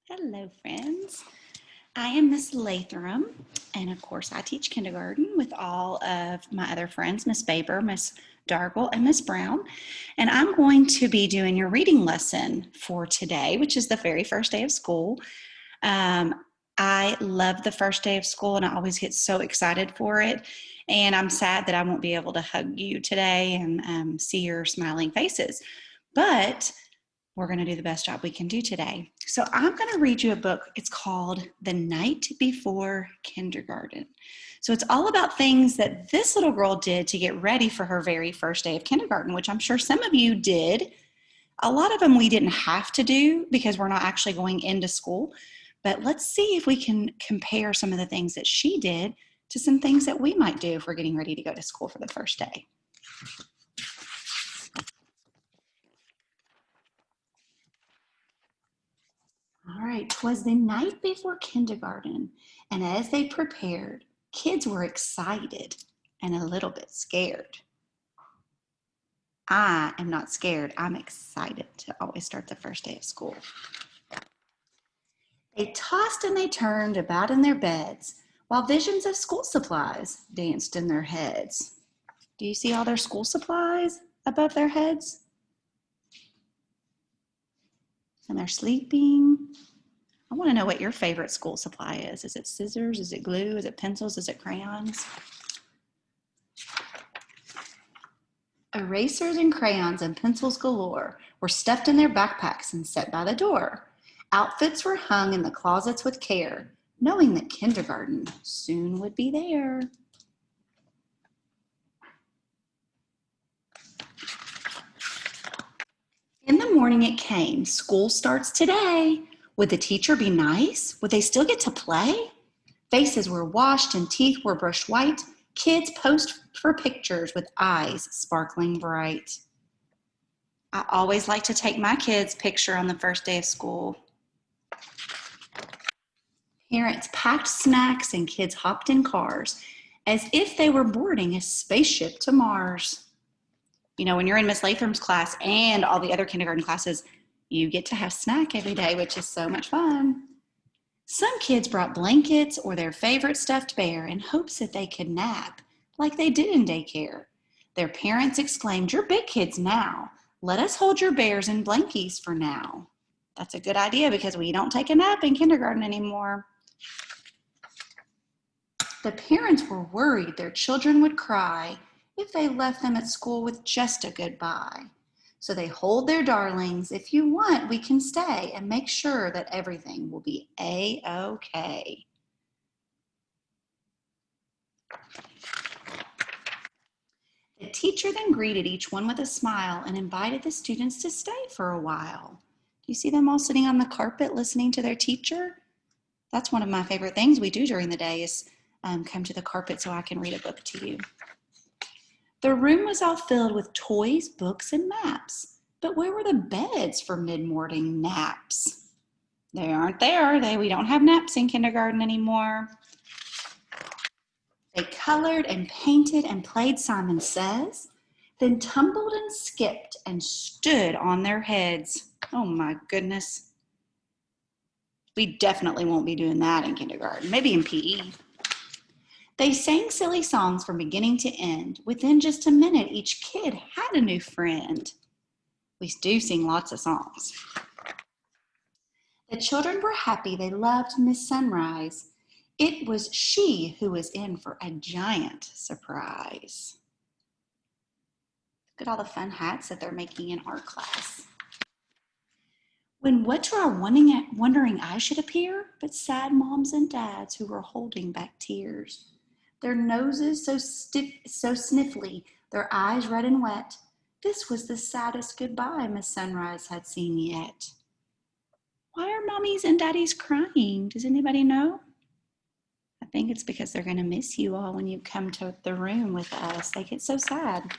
Hello, friends. I am Miss Lathram, and of course, I teach kindergarten with all of my other friends, Miss Baber, Miss Dargle, and Miss Brown. And I'm going to be doing your reading lesson for today, which is the very first day of school. Um, I love the first day of school, and I always get so excited for it. And I'm sad that I won't be able to hug you today and see your smiling faces. But we're going to do the best job we can do today. So I'm going to read you a book. It's called The Night Before Kindergarten. So it's all about things that this little girl did to get ready for her very first day of kindergarten, which I'm sure some of you did. A lot of them we didn't have to do because we're not actually going into school. But let's see if we can compare some of the things that she did to some things that we might do if we're getting ready to go to school for the first day. All right, 'twas the night before kindergarten, and as they prepared, kids were excited and a little bit scared. I am not scared, I'm excited to always start the first day of school. They tossed and they turned about in their beds, while visions of school supplies danced in their heads. Do you see all their school supplies above their heads? And they're sleeping. I want to know what your favorite school supply is. Is it scissors? Is it glue? Is it pencils? Is it crayons? Erasers and crayons and pencils galore were stuffed in their backpacks and set by the door. Outfits were hung in the closets with care, knowing that kindergarten soon would be there. In the morning it came. School starts today. Would the teacher be nice? Would they still get to play? Faces were washed and teeth were brushed white. Kids posed for pictures with eyes sparkling bright. I always like to take my kids' picture on the first day of school. Parents packed snacks and kids hopped in cars as if they were boarding a spaceship to Mars. You know, when you're in Miss Latham's class and all the other kindergarten classes, you get to have snack every day, which is so much fun. Some kids brought blankets or their favorite stuffed bear in hopes that they could nap, like they did in daycare. Their parents exclaimed, "You're big kids now. Let us hold your bears and blankies for now." That's a good idea because we don't take a nap in kindergarten anymore. The parents were worried their children would cry if they left them at school with just a goodbye. So they hold their darlings. If you want, we can stay and make sure that everything will be A-OK. The teacher then greeted each one with a smile and invited the students to stay for a while. Do you see them all sitting on the carpet listening to their teacher? That's one of my favorite things we do during the day is come to the carpet so I can read a book to you. The room was all filled with toys, books, and maps. But where were the beds for mid-morning naps? They aren't there, are they? We don't have naps in kindergarten anymore. They colored and painted and played Simon Says, then tumbled and skipped and stood on their heads. Oh my goodness. We definitely won't be doing that in kindergarten, maybe in PE. They sang silly songs from beginning to end. Within just a minute, each kid had a new friend. We do sing lots of songs. The children were happy. They loved Miss Sunrise. It was she who was in for a giant surprise. Look at all the fun hats that they're making in art class. When what to our wondering eyes should appear, but sad moms and dads who were holding back tears. Their noses so stiff, so sniffly, their eyes red and wet. This was the saddest goodbye Miss Sunrise had seen yet. Why are mommies and daddies crying? Does anybody know? I think it's because they're going to miss you all when you come to the room with us. They get so sad.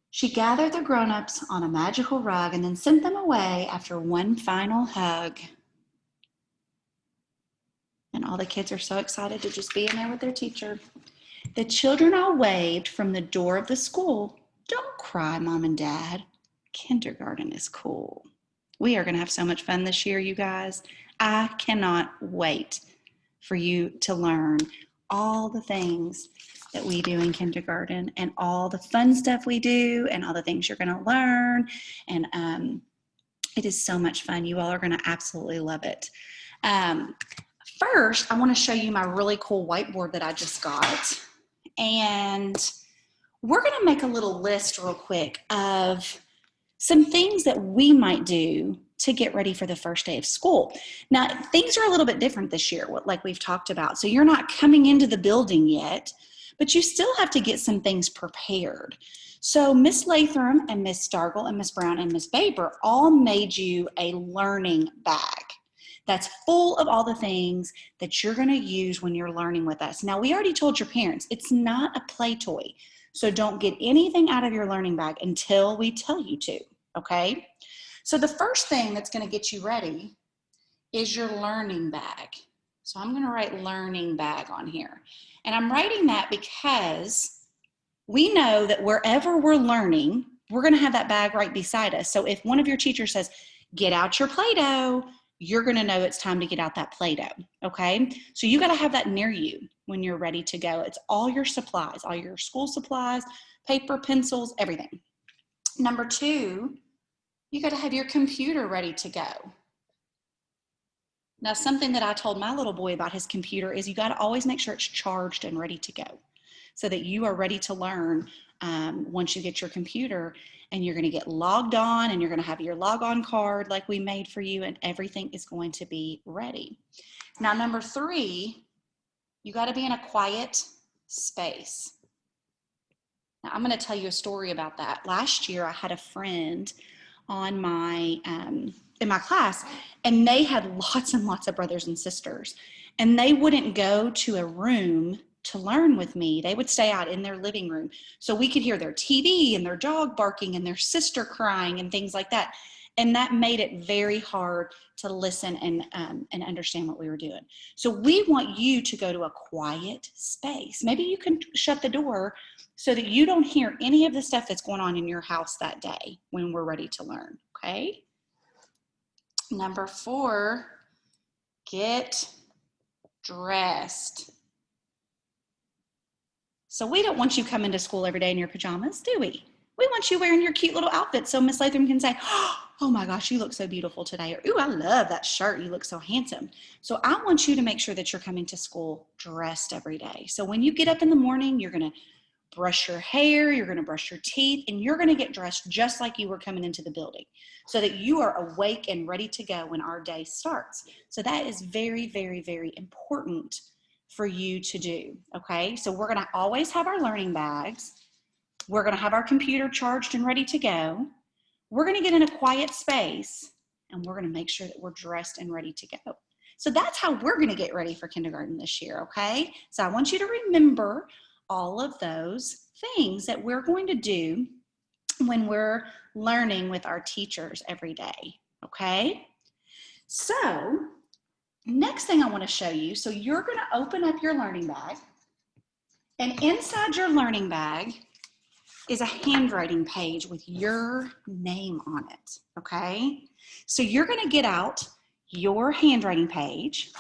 She gathered the grown-ups on a magical rug and then sent them away after one final hug. And all the kids are so excited to just be in there with their teacher. The children all waved from the door of the school. Don't cry, Mom and Dad. Kindergarten is cool. We are going to have so much fun this year, you guys. I cannot wait for you to learn all the things that we do in kindergarten and all the fun stuff we do and all the things you're going to learn. And it is so much fun. You all are going to absolutely love it. First, I want to show you my really cool whiteboard that I just got. And we're going to make a little list real quick of some things that we might do to get ready for the first day of school. Now, things are a little bit different this year, like we've talked about. So you're not coming into the building yet, but you still have to get some things prepared. So Miss Latham and Miss Dargle and Miss Brown and Miss Baber all made you a learning bag that's full of all the things that you're going to use when you're learning with us. Now, we already told your parents it's not a play toy. So don't get anything out of your learning bag until we tell you to, okay? So the first thing that's going to get you ready is your learning bag. So I'm going to write learning bag on here. And I'm writing that because we know that wherever we're learning, we're going to have that bag right beside us. So if one of your teachers says, get out your Play-Doh, you're going to know it's time to get out that Play-Doh, okay? So you got to have that near you when you're ready to go. It's all your supplies, all your school supplies, paper, pencils, everything. Number two, you got to have your computer ready to go. Now, something that I told my little boy about his computer is you got to always make sure it's charged and ready to go so that you are ready to learn once you get your computer, and you're going to get logged on and you're going to have your log on card like we made for you, and everything is going to be ready. Now, number three, you got to be in a quiet space. Now, I'm going to tell you a story about that. Last year, I had a friend on my in my class, and they had lots and lots of brothers and sisters, and they wouldn't go to a room to learn with me. They would stay out in their living room so we could hear their TV and their dog barking and their sister crying and things like that. And that made it very hard to listen and understand what we were doing. So we want you to go to a quiet space. Maybe you can shut the door so that you don't hear any of the stuff that's going on in your house that day when we're ready to learn, okay? Number four, get dressed. So we don't want you coming to school every day in your pajamas, do we? We want you wearing your cute little outfit so Miss Latham can say, oh my gosh, you look so beautiful today. Or, ooh, I love that shirt. You look so handsome. So I want you to make sure that you're coming to school dressed every day. So when you get up in the morning, you're going to brush your hair, you're going to brush your teeth, and you're going to get dressed just like you were coming into the building so that you are awake and ready to go when our day starts. So that is very, very, very important for you to do, okay? So we're going to always have our learning bags. We're going to have our computer charged and ready to go. We're going to get in a quiet space, and we're going to make sure that we're dressed and ready to go. So that's how we're going to get ready for kindergarten this year, okay? So I want you to remember all of those things that we're going to do when we're learning with our teachers every day, okay? So next thing I want to show you, so you're going to open up your learning bag, and inside your learning bag is a handwriting page with your name on it, okay? So you're going to get out your handwriting page.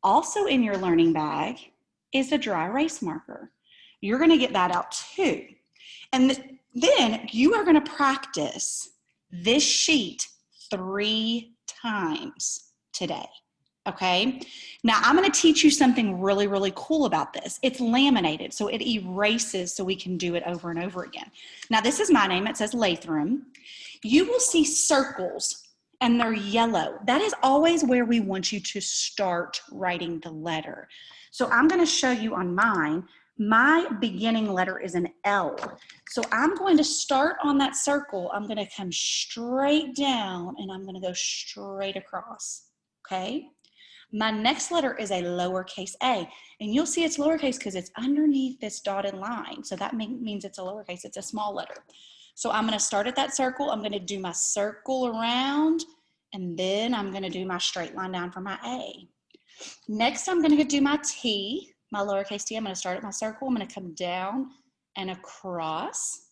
Also in your learning bag is a dry erase marker. You're going to get that out too. And then you are going to practice this sheet 3 times today. Okay, now I'm going to teach you something really, really cool about this. It's laminated, so it erases so we can do it over and over again. Now this is my name, it says Latham. You will see circles and they're yellow. That is always where we want you to start writing the letter. So I'm going to show you on mine, my beginning letter is an L. So I'm going to start on that circle, I'm going to come straight down and I'm going to go straight across, okay? My next letter is a lowercase a, and you'll see it's lowercase because it's underneath this dotted line. So that means it's a lowercase, it's a small letter. So I'm going to start at that circle. I'm going to do my circle around, and then I'm going to do my straight line down for my A. Next, I'm going to do my T, my lowercase t. I'm going to start at my circle. I'm going to come down and across.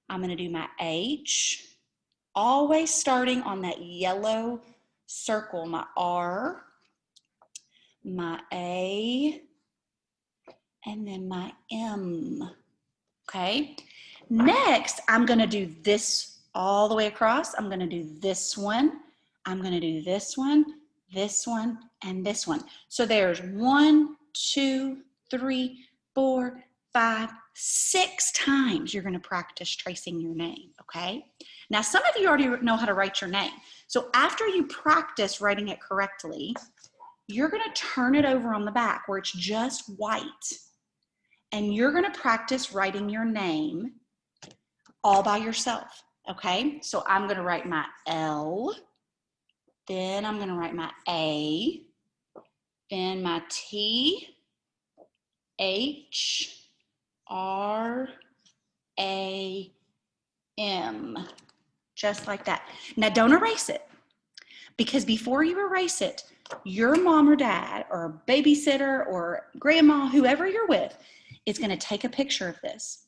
I'm going to do my H, always starting on that yellow circle, my R, my A, and then my M, okay? Next, I'm gonna do this all the way across. I'm gonna do this one, I'm gonna do this one, and this one. So there's 1, 2, 3, 4, 5, 6 times you're gonna practice tracing your name, okay? Now, some of you already know how to write your name. So after you practice writing it correctly, you're gonna turn it over on the back where it's just white. And you're gonna practice writing your name all by yourself, okay? So I'm gonna write my L, then I'm gonna write my A, then my T, H, R, A, M, just like that. Now don't erase it, because before you erase it, your mom or dad or babysitter or grandma, whoever you're with, is gonna take a picture of this.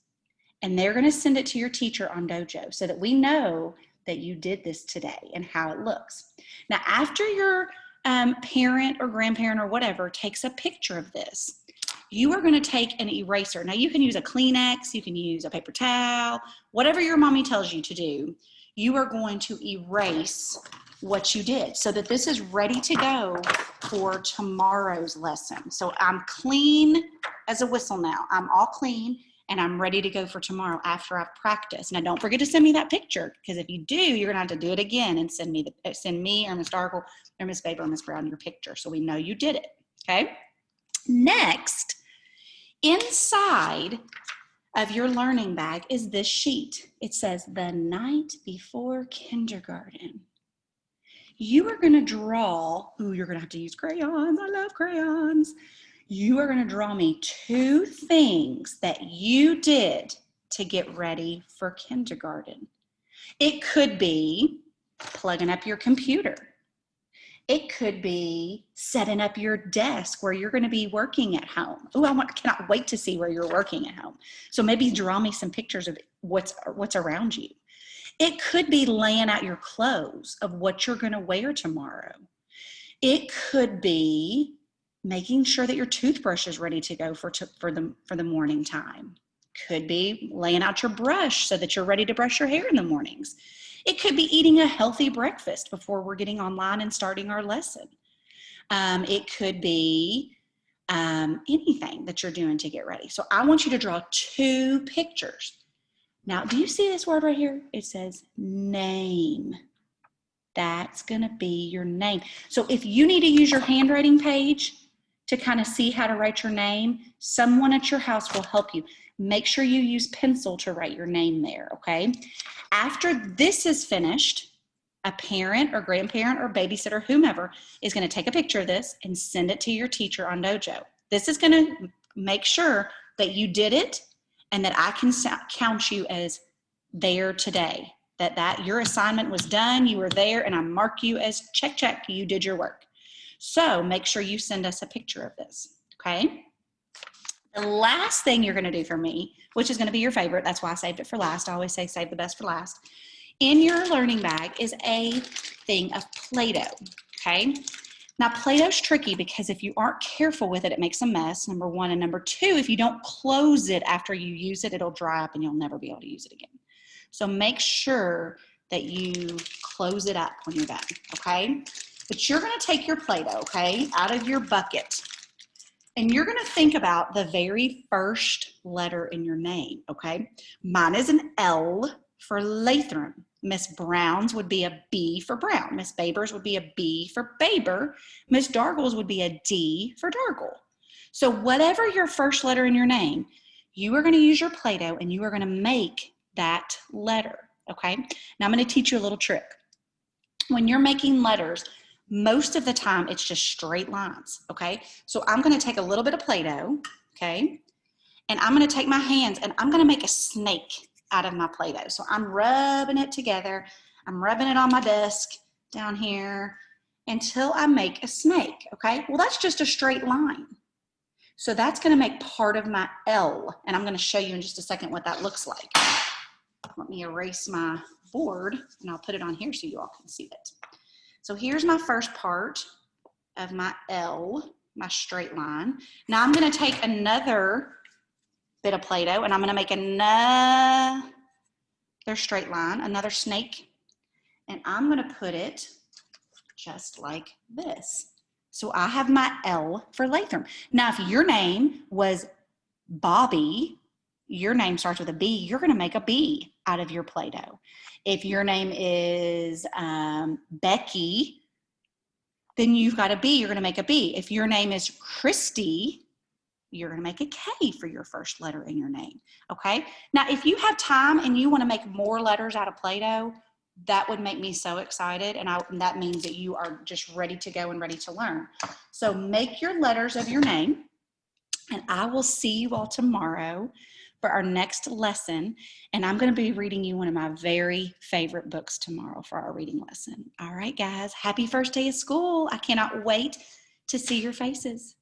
And they're gonna send it to your teacher on Dojo so that we know that you did this today and how it looks. Now, after your parent or grandparent or whatever takes a picture of this, you are gonna take an eraser. Now, you can use a Kleenex, you can use a paper towel, whatever your mommy tells you to do, you are going to erase what you did so that this is ready to go for tomorrow's lesson. So I'm clean as a whistle now. I'm all clean. And I'm ready to go for tomorrow after I've practiced. Now, don't forget to send me that picture, because if you do, you're gonna have to do it again and send me or Miss Dargle or Miss Baber or Miss Brown your picture so we know you did it, okay? Next, inside of your learning bag is this sheet. It says, the night before kindergarten. You are gonna draw, ooh, you're gonna have to use crayons, I love crayons. You are going to draw me 2 things that you did to get ready for kindergarten. It could be plugging up your computer. It could be setting up your desk where you're going to be working at home. Oh, I cannot wait to see where you're working at home. So maybe draw me some pictures of what's around you. It could be laying out your clothes of what you're going to wear tomorrow. It could be making sure that your toothbrush is ready to go for the morning time. Could be laying out your brush so that you're ready to brush your hair in the mornings. It could be eating a healthy breakfast before we're getting online and starting our lesson. It could be anything that you're doing to get ready. So I want you to draw 2 pictures. Now, do you see this word right here? It says name. That's gonna be your name. So if you need to use your handwriting page to kind of see how to write your name, someone at your house will help you. Make sure you use pencil to write your name there, okay? After this is finished, a parent or grandparent or babysitter, whomever, is gonna take a picture of this and send it to your teacher on Dojo. This is gonna make sure that you did it and that I can count you as there today, that your assignment was done, you were there, and I mark you as check, you did your work. So make sure you send us a picture of this, okay? The last thing you're gonna do for me, which is gonna be your favorite, that's why I saved it for last. I always say save the best for last. In your learning bag is a thing of Play-Doh, okay? Now, Play-Doh's tricky because if you aren't careful with it, it makes a mess, number 1. And number 2, if you don't close it after you use it, it'll dry up and you'll never be able to use it again. So make sure that you close it up when you're done, okay? But you're gonna take your Play-Doh, okay, out of your bucket, and you're gonna think about the very first letter in your name, okay? Mine is an L for Lathram. Miss Brown's would be a B for Brown. Miss Baber's would be a B for Baber. Miss Dargle's would be a D for Dargle. So whatever your first letter in your name, you are gonna use your Play-Doh and you are gonna make that letter, okay? Now I'm gonna teach you a little trick. When you're making letters, most of the time it's just straight lines, okay? So I'm gonna take a little bit of Play-Doh, okay? And I'm gonna take my hands and I'm gonna make a snake out of my Play-Doh. So I'm rubbing it together. I'm rubbing it on my desk down here until I make a snake, okay? Well, that's just a straight line. So that's gonna make part of my L, and I'm gonna show you in just a second what that looks like. Let me erase my board, and I'll put it on here so you all can see it. So here's my first part of my L, my straight line. Now I'm going to take another bit of Play-Doh, and I'm going to make another straight line, another snake, and I'm going to put it just like this. So I have my L for Lathram. Now, if your name was Bobby, your name starts with a B, you're going to make a B out of your Play-Doh. If your name is Becky, then you've got a B, you're going to make a B. If your name is Christy, you're going to make a K for your first letter in your name, okay? Now, if you have time and you want to make more letters out of Play-Doh, that would make me so excited, and that means that you are just ready to go and ready to learn. So make your letters of your name, and I will see you all tomorrow for our next lesson, and I'm going to be reading you one of my very favorite books tomorrow for our reading lesson. All right, guys, happy first day of school. I cannot wait to see your faces.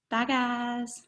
Bye, guys.